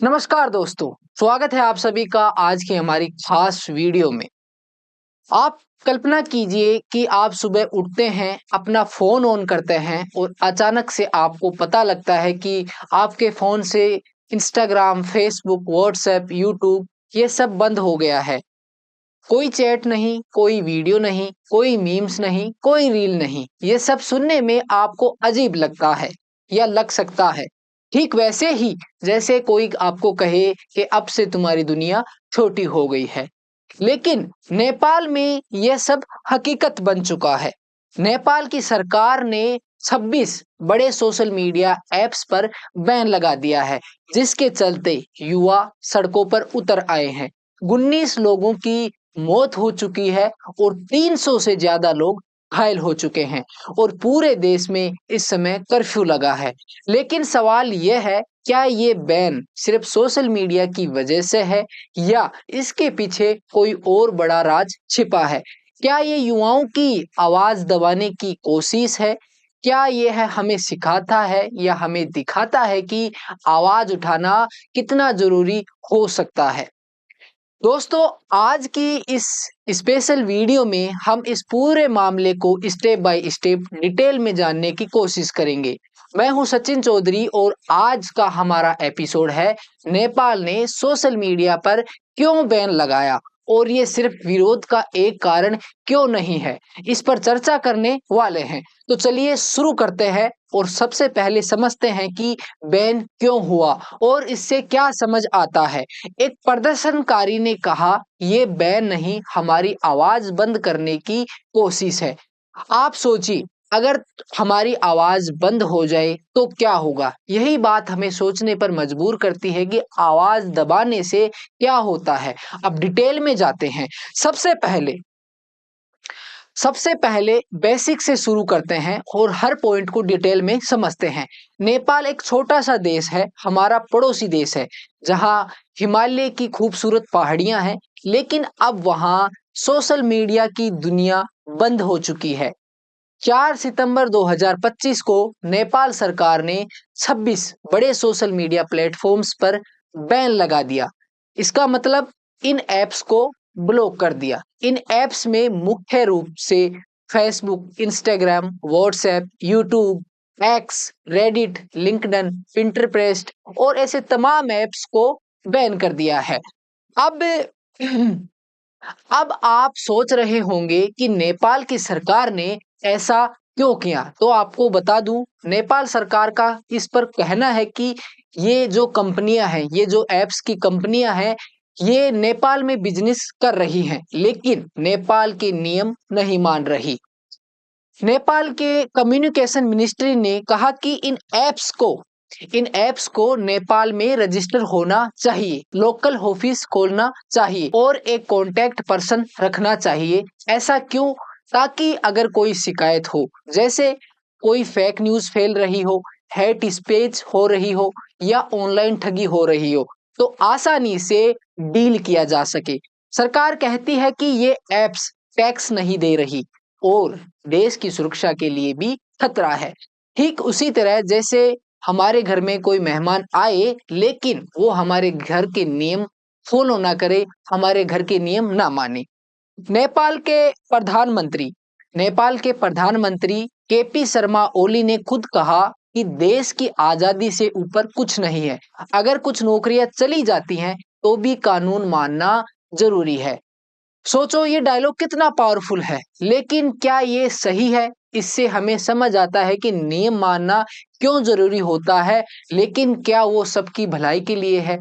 नमस्कार दोस्तों, स्वागत है आप सभी का आज की हमारी खास वीडियो में। आप कल्पना कीजिए कि आप सुबह उठते हैं, अपना फ़ोन ऑन करते हैं और अचानक से आपको पता लगता है कि आपके फ़ोन से इंस्टाग्राम, फ़ेसबुक, व्हाट्सएप, यूट्यूब ये सब बंद हो गया है। कोई चैट नहीं, कोई वीडियो नहीं, कोई मीम्स नहीं, कोई रील नहीं। ये सब सुनने में आपको अजीब लगता है या लग सकता है। ठीक वैसे ही जैसे कोई आपको कहे कि अब से तुम्हारी दुनिया छोटी हो गई है। लेकिन नेपाल में यह सब हकीकत बन चुका है। नेपाल की सरकार ने 26 बड़े सोशल मीडिया ऐप्स पर बैन लगा दिया है, जिसके चलते युवा सड़कों पर उतर आए हैं। 19 लोगों की मौत हो चुकी है और 300 से ज्यादा लोग घायल हो चुके हैं और पूरे देश में इस समय कर्फ्यू लगा है। लेकिन सवाल यह है, क्या ये बैन सिर्फ सोशल मीडिया की वजह से है या इसके पीछे कोई और बड़ा राज छिपा है? क्या ये युवाओं की आवाज दबाने की कोशिश है? क्या ये है हमें सिखाता है या हमें दिखाता है कि आवाज उठाना कितना जरूरी हो सकता है? दोस्तों, आज की इस स्पेशल वीडियो में हम इस पूरे मामले को स्टेप बाय स्टेप डिटेल में जानने की कोशिश करेंगे। मैं हूं सचिन चौधरी और आज का हमारा एपिसोड है नेपाल ने सोशल मीडिया पर क्यों बैन लगाया और ये सिर्फ विरोध का एक कारण क्यों नहीं है, इस पर चर्चा करने वाले हैं। तो चलिए शुरू करते हैं और सबसे पहले समझते हैं कि बैन क्यों हुआ और इससे क्या समझ आता है। एक प्रदर्शनकारी ने कहा, ये बैन नहीं, हमारी आवाज बंद करने की कोशिश है। आप सोचिए, अगर हमारी आवाज बंद हो जाए तो क्या होगा? यही बात हमें सोचने पर मजबूर करती है कि आवाज दबाने से क्या होता है। अब डिटेल में जाते हैं। सबसे पहले सबसे पहले बेसिक से शुरू करते हैं और हर पॉइंट को डिटेल में समझते हैं। नेपाल एक छोटा सा देश है, हमारा पड़ोसी देश है, जहां हिमालय की खूबसूरत पहाड़ियां हैं, लेकिन अब वहां सोशल मीडिया की दुनिया बंद हो चुकी है। 4 सितंबर 2025 को नेपाल सरकार ने 26 बड़े सोशल मीडिया प्लेटफॉर्म्स पर बैन लगा दिया। इसका मतलब इन ऐप्स को ब्लॉक कर दिया। इन ऐप्स में मुख्य रूप से Facebook, Instagram, WhatsApp, YouTube, X, Reddit, LinkedIn, Pinterest और ऐसे तमाम ऐप्स को बैन कर दिया है। अब अब आप सोच रहे होंगे कि नेपाल की सरकार ने ऐसा क्यों किया? तो आपको बता दूं, नेपाल सरकार का इस पर कहना है कि ये जो कंपनियां हैं, ये जो एप्स की कंपनियां हैं, ये नेपाल में बिजनेस कर रही हैं, लेकिन नेपाल के नियम नहीं मान रही। नेपाल के कम्युनिकेशन मिनिस्ट्री ने कहा कि इन एप्स को नेपाल में रजिस्टर होना चाहिए, लोकल ऑफिस खोलना चाहिए और एक कॉन्टैक्ट पर्सन रखना चाहिए। ऐसा क्यों? ताकि अगर कोई शिकायत हो, जैसे कोई फेक न्यूज़ फैल रही हो, हेट स्पीच हो रही हो या ऑनलाइन ठगी हो रही हो, तो आसानी से डील किया जा सके। सरकार कहती है कि ये एप्स टैक्स नहीं दे रही और देश की सुरक्षा के लिए भी खतरा है। ठीक उसी तरह जैसे हमारे घर में कोई मेहमान आए, लेकिन वो हमारे घर के नियम फॉलो ना करे, हमारे घर के नियम ना माने। नेपाल के प्रधानमंत्री नेपाल के प्रधानमंत्री केपी शर्मा ओली ने खुद कहा कि देश की आजादी से ऊपर कुछ नहीं है। अगर कुछ नौकरियां चली जाती हैं तो भी कानून मानना जरूरी है। सोचो, ये डायलॉग कितना पावरफुल है, लेकिन क्या ये सही है? इससे हमें समझ आता है कि नियम मानना क्यों जरूरी होता है, लेकिन क्या वो सबकी भलाई के लिए है?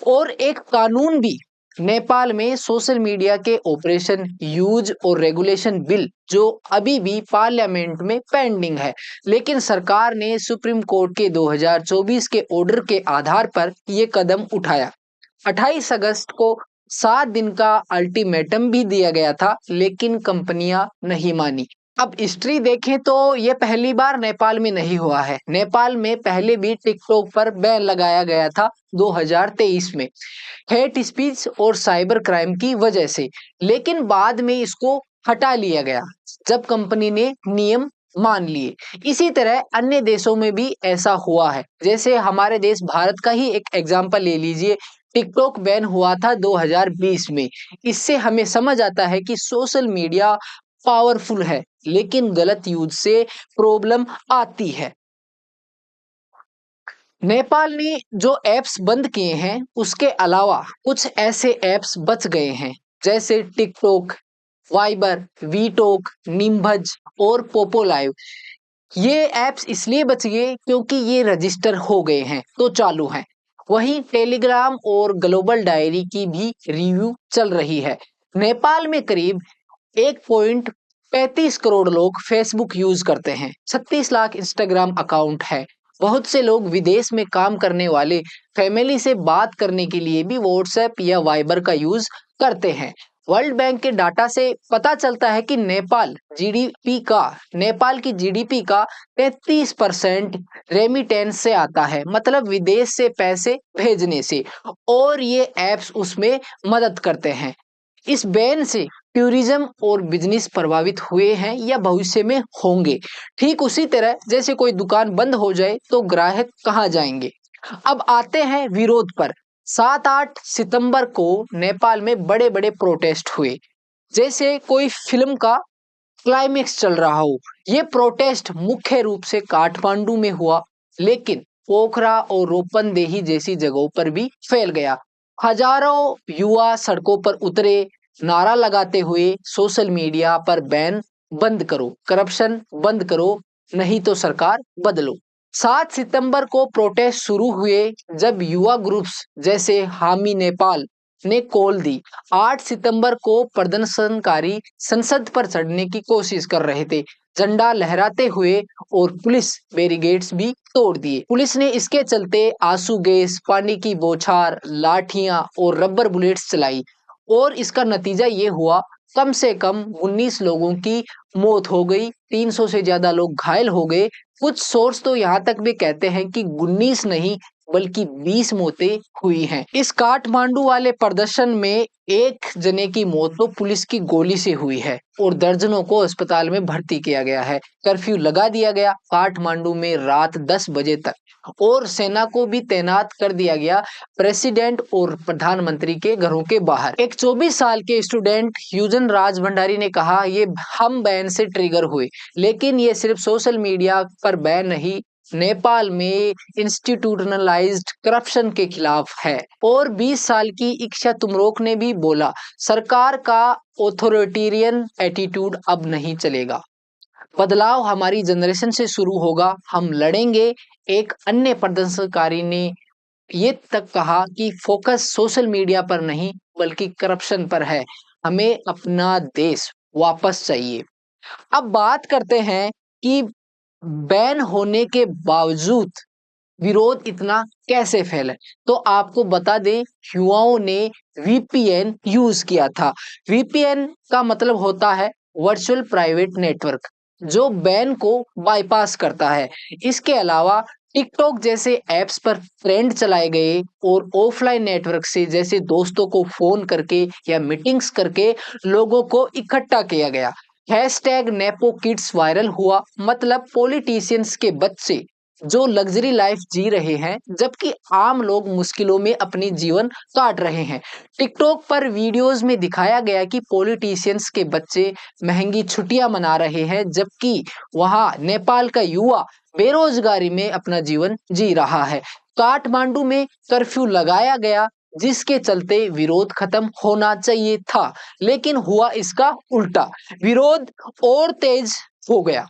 और एक कानून भी, नेपाल में सोशल मीडिया के ऑपरेशन, यूज और रेगुलेशन बिल जो अभी भी पार्लियामेंट में पेंडिंग है, लेकिन सरकार ने सुप्रीम कोर्ट के 2024 के ऑर्डर के आधार पर ये कदम उठाया। 28 अगस्त को 7 दिन का अल्टीमेटम भी दिया गया था, लेकिन कंपनियां नहीं मानी। अब हिस्ट्री देखें तो ये पहली बार नेपाल में नहीं हुआ है। नेपाल में पहले भी टिकटॉक पर बैन लगाया गया था 2023 में, हेट स्पीच और साइबर क्राइम की वजह से, लेकिन बाद में इसको हटा लिया गया जब कंपनी ने नियम मान लिए। इसी तरह अन्य देशों में भी ऐसा हुआ है। जैसे हमारे देश भारत का ही एक एग्जांपल ले लीजिए, टिकटॉक बैन हुआ था 2020 में। इससे हमें समझ आता है कि सोशल मीडिया पावरफुल है, लेकिन गलत यूज से प्रॉब्लम आती है। नेपाल ने जो ऐप्स बंद किए हैं, उसके अलावा कुछ ऐसे ऐप्स बच गए हैं, जैसे टिकटॉक, वाइबर, वीटॉक, निम्भज और पोपो लाइव। ये ऐप्स इसलिए बच गए क्योंकि ये रजिस्टर हो गए हैं तो चालू हैं। वहीं टेलीग्राम और ग्लोबल डायरी की भी रिव्यू चल रही है। नेपाल में करीब 1.35 करोड़ लोग फेसबुक यूज करते हैं, 36 लाख इंस्टाग्राम अकाउंट है। बहुत से लोग विदेश में काम करने वाले फैमिली से बात करने के लिए भी व्हाट्सएप या वाइबर का यूज करते हैं। वर्ल्ड बैंक के डाटा से पता चलता है कि नेपाल की जीडीपी का 33% रेमिटेंस से आता है, मतलब विदेश से पैसे भेजने से, और ये ऐप्स उसमें मदद करते हैं। इस बैन से टूरिज्म और बिजनेस प्रभावित हुए हैं या भविष्य में होंगे। ठीक उसी तरह जैसे कोई दुकान बंद हो जाए तो ग्राहक कहाँ जाएंगे। अब आते हैं विरोध पर। 7-8 सितंबर को नेपाल में बड़े बड़े प्रोटेस्ट हुए, जैसे कोई फिल्म का क्लाइमेक्स चल रहा हो। ये प्रोटेस्ट मुख्य रूप से काठमांडू में हुआ, लेकिन पोखरा और रोपनदेही जैसी जगहों पर भी फैल गया। हजारों युवा सड़कों पर उतरे, नारा लगाते हुए सोशल मीडिया पर बैन बंद करो, करप्शन बंद करो, नहीं तो सरकार बदलो। 7 सितंबर को प्रोटेस्ट शुरू हुए जब युवा ग्रुप्स जैसे हामी नेपाल ने कॉल दी। 8 सितंबर को प्रदर्शनकारी संसद पर चढ़ने की कोशिश कर रहे थे, झंडा लहराते हुए, और पुलिस बैरिकेड्स भी तोड़ दिए। पुलिस ने इसके चलते आंसू गैस, पानी की बौछार, लाठियां और रबर बुलेट्स चलाई, और इसका नतीजा ये हुआ कम से कम 19 लोगों की मौत हो गई, 300 से ज्यादा लोग घायल हो गए। कुछ सोर्स तो यहाँ तक भी कहते हैं कि 19 नहीं बल्कि 20 मौतें हुई हैं। इस काठमांडू वाले प्रदर्शन में एक जने की मौत तो पुलिस की गोली से हुई है और दर्जनों को अस्पताल में भर्ती किया गया है। कर्फ्यू लगा दिया गया काठमांडू में रात 10 बजे तक, और सेना को भी तैनात कर दिया गया प्रेसिडेंट और प्रधानमंत्री के घरों के बाहर। एक 24 साल के स्टूडेंट यूजन राज भंडारी ने कहा, ये हम बैन से ट्रिगर हुए, लेकिन ये सिर्फ सोशल मीडिया पर बैन नहीं, नेपाल में इंस्टीट्यूशनलाइज्ड करप्शन के खिलाफ है। और 20 साल की इच्छा तुमरोक ने भी बोला, सरकार का ऑथोरिटेरियन एटीट्यूड अब नहीं चलेगा, बदलाव हमारी जनरेशन से शुरू होगा, हम लड़ेंगे। एक अन्य प्रदर्शनकारी ने ये तक कहा कि फोकस सोशल मीडिया पर नहीं बल्कि करप्शन पर है, हमें अपना देश वापस चाहिए। अब बात करते हैं कि बैन होने के बावजूद विरोध इतना कैसे फैला। तो आपको बता दें, युवाओं ने वीपीएन यूज किया था। वीपीएन का मतलब होता है वर्चुअल प्राइवेट नेटवर्क, जो बैन को बाईपास करता है। इसके अलावा टिकटॉक जैसे ऐप्स पर ट्रेंड चलाए गए, और ऑफलाइन नेटवर्क से जैसे दोस्तों को फोन करके या मीटिंग्स करके लोगों को इकट्ठा किया गया। हैशटैग नेपो किड्स वायरल हुआ, मतलब पॉलिटिशियंस के बच्चे जो लग्जरी लाइफ जी रहे हैं, जबकि आम लोग मुश्किलों में अपनी जीवन काट रहे हैं। टिकटॉक पर वीडियोस में दिखाया गया कि पॉलिटिशियंस के बच्चे महंगी छुट्टियां मना रहे हैं, जबकि वहां नेपाल का युवा बेरोजगारी में अपना जीवन जी रहा है। काठमांडू में कर्फ्यू लगाया गया, जिसके चलते विरोध खत्म होना चाहिए था, लेकिन हुआ इसका उल्टा, विरोध और तेज हो गया।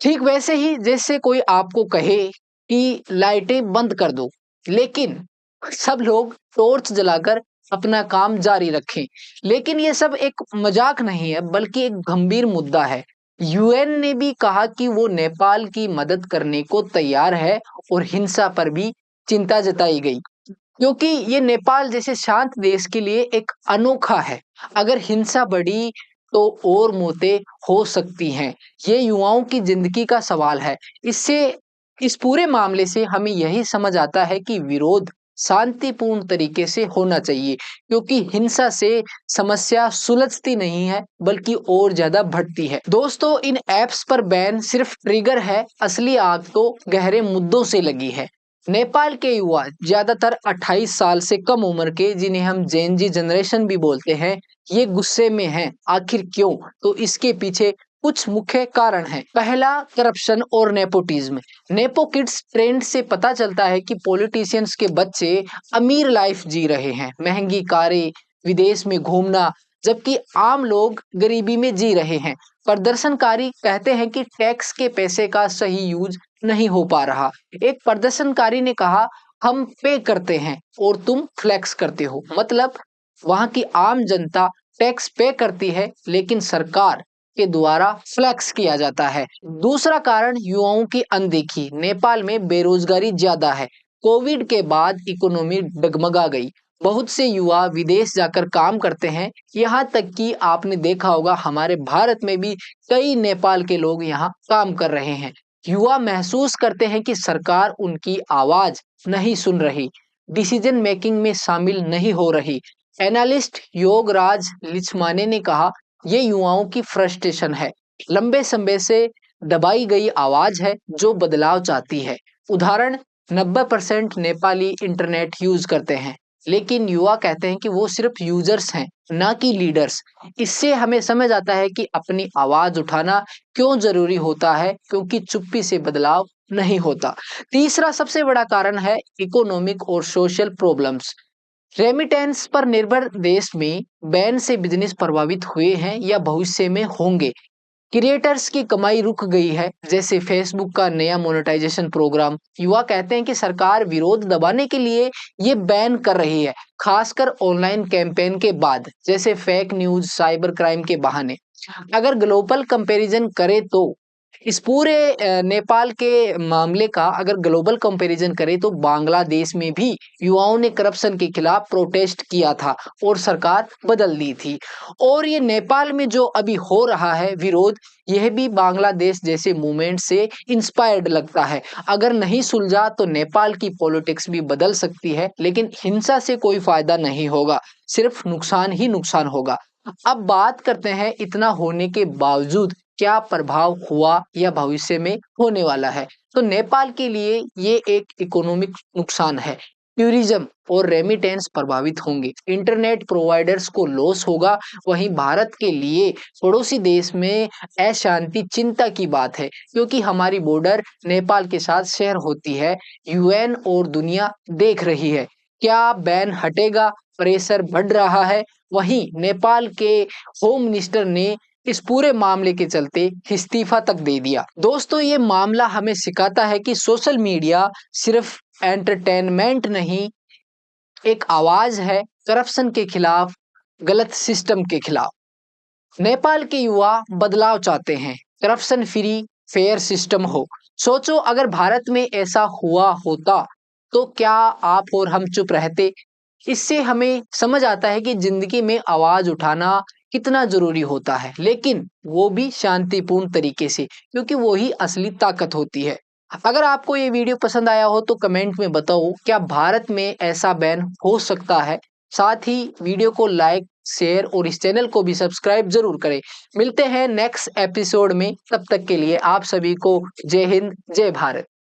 ठीक वैसे ही जैसे कोई आपको कहे कि लाइटें बंद कर दो, लेकिन सब लोग टॉर्च जलाकर अपना काम जारी रखें। लेकिन ये सब एक मजाक नहीं है बल्कि एक गंभीर मुद्दा है। यूएन ने भी कहा कि वो नेपाल की मदद करने को तैयार है, और हिंसा पर भी चिंता जताई गई, क्योंकि ये नेपाल जैसे शांत देश के लिए एक अनोखा है। अगर हिंसा बढ़ी तो और मौतें हो सकती हैं। ये युवाओं की जिंदगी का सवाल है। इससे इस पूरे मामले से हमें यही समझ आता है कि विरोध शांतिपूर्ण तरीके से होना चाहिए, क्योंकि हिंसा से समस्या सुलझती नहीं है बल्कि और ज्यादा बढ़ती है। दोस्तों, इन ऐप्स पर बैन सिर्फ ट्रिगर है, असली आग तो गहरे मुद्दों से लगी है। नेपाल के युवा, ज्यादातर 28 साल से कम उम्र के, जिन्हें हम जेन जी जनरेशन भी बोलते हैं, ये गुस्से में हैं। आखिर क्यों? तो इसके पीछे कुछ मुख्य कारण हैं। पहला, करप्शन और नेपोटिज्म। नेपो किड्स ट्रेंड से पता चलता है कि पॉलिटिशियंस के बच्चे अमीर लाइफ जी रहे हैं, महंगी कारें, विदेश में घूमना, जबकि आम लोग गरीबी में जी रहे हैं। प्रदर्शनकारी कहते हैं कि टैक्स के पैसे का सही यूज नहीं हो पा रहा। एक प्रदर्शनकारी ने कहा, हम पे करते हैं और तुम फ्लेक्स करते हो। मतलब वहां की आम जनता टैक्स पे करती है, लेकिन सरकार के द्वारा फ्लेक्स किया जाता है। दूसरा कारण, युवाओं की अनदेखी। नेपाल में बेरोजगारी ज्यादा है। कोविड के बाद इकोनॉमी डगमगा गई। बहुत से युवा विदेश जाकर काम करते हैं। यहाँ तक कि आपने देखा होगा, हमारे भारत में भी कई नेपाल के लोग यहाँ काम कर रहे हैं। युवा महसूस करते हैं कि सरकार उनकी आवाज नहीं सुन रही, डिसीजन मेकिंग में शामिल नहीं हो रही। एनालिस्ट योगराज लिचमाने ने कहा, ये युवाओं की फ्रस्ट्रेशन है, लंबे समय से दबाई गई आवाज है जो बदलाव चाहती है। उदाहरण, 90% नेपाली इंटरनेट यूज करते हैं, लेकिन युवा कहते हैं कि वो सिर्फ यूजर्स हैं, ना कि लीडर्स। इससे हमें समझ आता है कि अपनी आवाज उठाना क्यों जरूरी होता है, क्योंकि चुप्पी से बदलाव नहीं होता। तीसरा सबसे बड़ा कारण है इकोनॉमिक और सोशल प्रॉब्लम्स। रेमिटेंस पर निर्भर देश में बैन से बिजनेस प्रभावित हुए हैं या भविष्य में होंगे। क्रिएटर्स की कमाई रुक गई है, जैसे फेसबुक का नया मोनेटाइजेशन प्रोग्राम। युवा कहते हैं कि सरकार विरोध दबाने के लिए ये बैन कर रही है, खासकर ऑनलाइन कैंपेन के बाद, जैसे फेक न्यूज, साइबर क्राइम के बहाने। अगर ग्लोबल कंपैरिजन करें तो इस पूरे नेपाल के मामले का अगर ग्लोबल कंपैरिजन करें तो बांग्लादेश में भी युवाओं ने करप्शन के खिलाफ प्रोटेस्ट किया था और सरकार बदल दी थी। और ये नेपाल में जो अभी हो रहा है विरोध, यह भी बांग्लादेश जैसे मूवमेंट से इंस्पायर्ड लगता है। अगर नहीं सुलझा तो नेपाल की पॉलिटिक्स भी बदल सकती है, लेकिन हिंसा से कोई फायदा नहीं होगा, सिर्फ नुकसान ही नुकसान होगा। अब बात करते हैं, इतना होने के बावजूद क्या प्रभाव हुआ या भविष्य में होने वाला है। तो नेपाल के लिए ये एक इकोनॉमिक नुकसान है। टूरिज्म और रेमिटेंस प्रभावित होंगे, इंटरनेट प्रोवाइडर्स को लॉस होगा। वहीं भारत के लिए पड़ोसी देश में अशांति चिंता की बात है, क्योंकि हमारी बॉर्डर नेपाल के साथ शेयर होती है। यूएन और दुनिया देख रही है, क्या बैन हटेगा? प्रेशर बढ़ रहा है। वहीं नेपाल के होम मिनिस्टर ने इस पूरे मामले के चलते इस्तीफा तक दे दिया। दोस्तों, ये मामला हमें सिखाता है कि सोशल मीडिया सिर्फ एंटरटेनमेंट नहीं, एक आवाज है करप्शन के खिलाफ, गलत सिस्टम के खिलाफ। नेपाल के युवा बदलाव चाहते हैं, करप्शन फ्री फेयर सिस्टम हो। सोचो, अगर भारत में ऐसा हुआ होता तो क्या आप और हम चुप रहते? इससे हमें समझ आता है कि जिंदगी में आवाज उठाना कितना जरूरी होता है, लेकिन वो भी शांतिपूर्ण तरीके से, क्योंकि वो ही असली ताकत होती है। अगर आपको ये वीडियो पसंद आया हो तो कमेंट में बताओ, क्या भारत में ऐसा बैन हो सकता है? साथ ही वीडियो को लाइक, शेयर और इस चैनल को भी सब्सक्राइब जरूर करें। मिलते हैं नेक्स्ट एपिसोड में, तब तक के लिए आप सभी को जय हिंद, जय भारत।